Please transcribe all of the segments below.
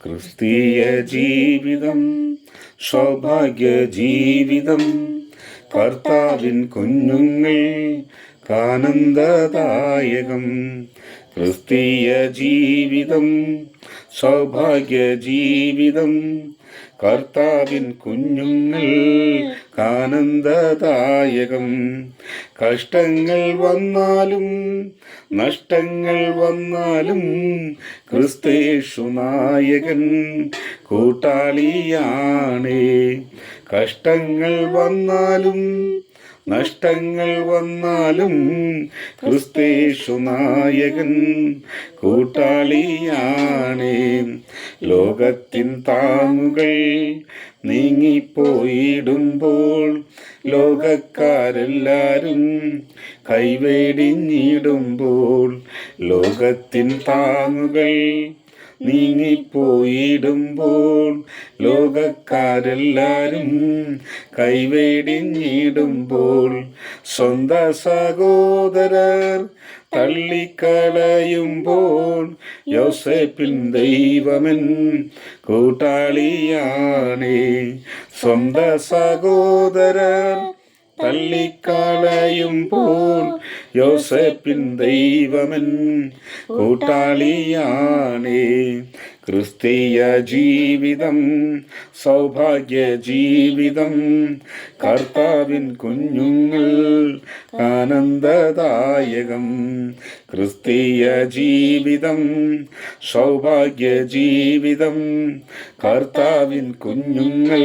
ക്രിസ്തീയ ജീവിതം സൗഭാഗ്യ ജീവിതം, കർത്താവിൻ കുഞ്ഞുങ്ങൾ ആനന്ദദായകം. ക്രിസ്തീയ ജീവിതം സൗഭാഗ്യ ജീവിതം, കർത്താവിൻ കുഞ്ഞുങ്ങൾ ആനന്ദദായകം. കഷ്ടങ്ങൾ വന്നാലും നഷ്ടങ്ങൾ വന്നാലും ക്രിസ്തേശു നായകൻ കൂട്ടാളിയാണേ. കഷ്ടങ്ങൾ വന്നാലും നഷ്ടങ്ങൾ വന്നാലും ക്രിസ്തേശു നായകൻ കൂട്ടാളിയാണേ. ലോകത്തിൻ താങ്ങുകൾ നീങ്ങിപ്പോയിടുമ്പോൾ, ലോകക്കാരെല്ലാരും കൈവേടിഞ്ഞിടുമ്പോൾ, ലോകത്തിൻ താങ്ങുകൾ നീങ്ങിപ്പോയിടുമ്പോൾ, ലോകക്കാരെല്ലാരും കൈവേടിഞ്ഞിടുമ്പോൾ, സ്വന്ത സഹോദരർ തള്ളിക്കളയുമ്പോൾ യോസേപ്പിൻ ദൈവമൻ കൂട്ടാളിയാണേ. സ്വന്ത സഹോദരർ തള്ളിക്കളയുമ്പോൾ യോസേപ്പിൻ ദൈവമൻ കൂട്ടാളിയാണേ. ക്രിസ്തീയ ജീവിതം സൗഭാഗ്യ ജീവിതം, കർത്താവിൻ കുഞ്ഞുങ്ങൾ ആനന്ദദായകം. ക്രിസ്തീയ ജീവിതം സൗഭാഗ്യ ജീവിതം, കർത്താവിൻ കുഞ്ഞുങ്ങൾ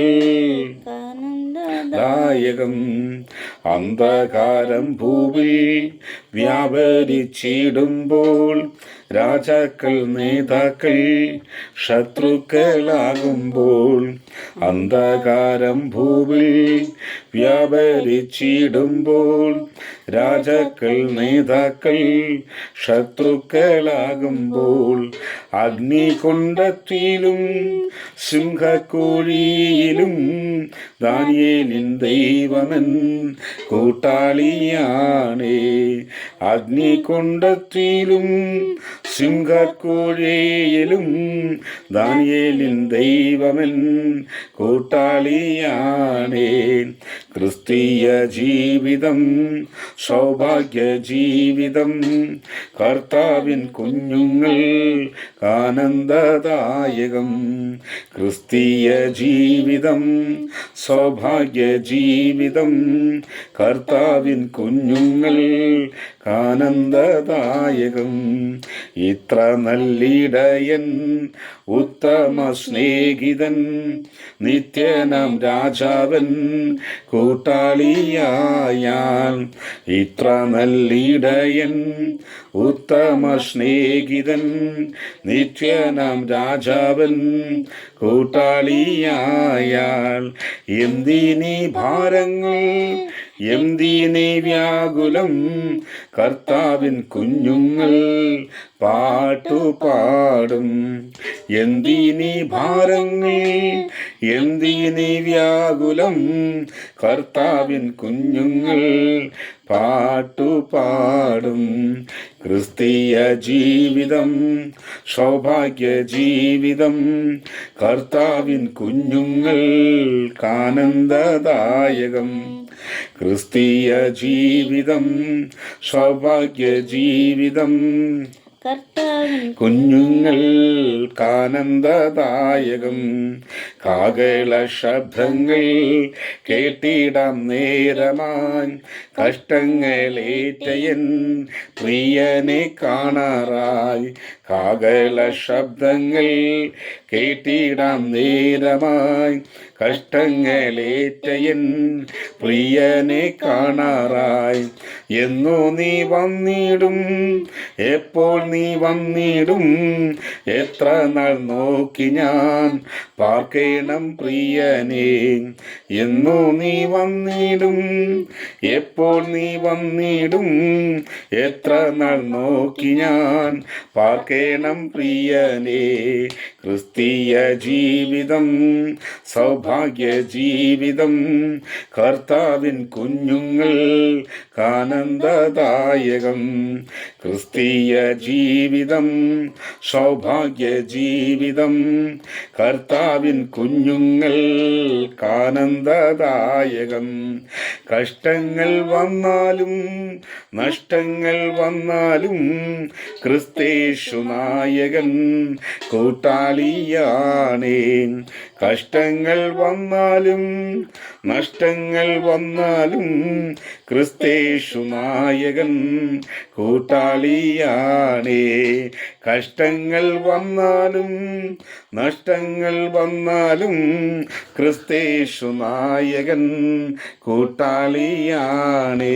ദായകം. അന്ധകാരം ഭൂവിൽ വ്യാപരിച്ചിടുമ്പോൾ, രാജാക്കൾ നേതാക്കൾ ശത്രുക്കളാകുമ്പോൾ, അന്ധകാരം ഭൂവിൽ വ്യാപരിച്ചിടുമ്പോൾ, രാജാക്കൾ നേതാക്കൾ ശത്രുക്കളാകുമ്പോൾ, അഗ്നികുണ്ഡത്തിലും സിംഹക്കുഴിയിലും ദാനിയേലിൻ ദൈവമൻ കൂട്ടാളിയാണേ. അഗ്നികുണ്ഡത്തിലും സിംഹക്കുഴിയിലും ദാനിയേലിൻ ദൈവമൻ കൂട്ടാളിയാണേ. ക്രിസ്തീയ ജീവിതം സൗഭാഗ്യ ജീവിതം, കർത്താവിൻ കുഞ്ഞുങ്ങൾ ആനന്ദദായകം. ക്രിസ്തീയ ജീവിതം സൗഭാഗ്യ ജീവിതം, കർത്താവിൻ കുഞ്ഞുങ്ങൾ ആനന്ദദായകം. ഇത്ര നല്ലിടയൻ ഉത്തമ സ്നേഹിതൻ, നിത്യനാം രാജാവൻ കൂട്ടാളിയായാൽ. ഇത്ര നല്ലിടയൻ ഉത്തമ സ്നേഹിതൻ, നിത്യനാം രാജാവൻ കൂട്ടാളിയായാൽ. എന്തിനീ ഭാരങ്ങൾ എന്തിനീ വ്യാകുലം, കർത്താവിൻ കുഞ്ഞുങ്ങൾ പാട്ടുപാടും. എന്തിനീ ഭാരങ്ങൾ എന്തിനീ വ്യാകുലം, കർത്താവിൻ കുഞ്ഞുങ്ങൾ പാട്ടുപാടും. ക്രിസ്തീയ ജീവിതം സൗഭാഗ്യ ജീവിതം, കർത്താവിൻ കുഞ്ഞുങ്ങൾ ആനന്ദദായകം. ക്രിസ്തീയ ജീവിതം സൗഭാഗ്യ ജീവിതം, കുഞ്ഞുങ്ങൾ ആനന്ദദായകം. കാഹള ശബ്ദങ്ങൾ കേട്ടിടാം നേരമായി, കഷ്ടങ്ങളേറ്റയൻ പ്രിയനെ കാണാറായി. കാഹള ശബ്ദങ്ങൾ കേട്ടിടാം നേരമായി, കഷ്ടങ്ങളേറ്റയൻ പ്രിയനെ കാണാറായി. എന്നോ നീ വന്നിടും, എപ്പോൾ നീ വന്നിടും, എത്ര നാൾ നോക്കി ഞാൻ പാർക്കണം പ്രിയനേ. എന്നോ നീ വന്നിടും, എപ്പോൾ നീ വന്നിടും, എത്ര നാൾ നോക്കി ഞാൻ പാർക്കണം പ്രിയനേ. ക്രിസ്തീയ ജീവിതം സൗഭാഗ്യ ജീവിതം, കർത്താവിൻ കുഞ്ഞുങ്ങൾ ആനന്ദദായകം. ക്രിസ്തീയ ജീവിതം സൗഭാഗ്യ ജീവിതം കർത്താവിൻ കുഞ്ഞുങ്ങൾ ആനന്ദദായകം. കഷ്ടങ്ങൾ വന്നാലും നഷ്ടങ്ങൾ വന്നാലും ക്രിസ്തേശു നായകൻ കൂട്ടാളിയാണേ. കഷ്ടങ്ങൾ വന്നാലും നഷ്ടങ്ങൾ വന്നാലും ക്രിസ്തേശു നായകൻ കൂട്ടാളിയാണേ. കഷ്ടങ്ങൾ വന്നാലും നഷ്ടങ്ങൾ വന്നാലും ക്രിസ്തേശു നായകൻ കൂട്ടാളിയാണേ.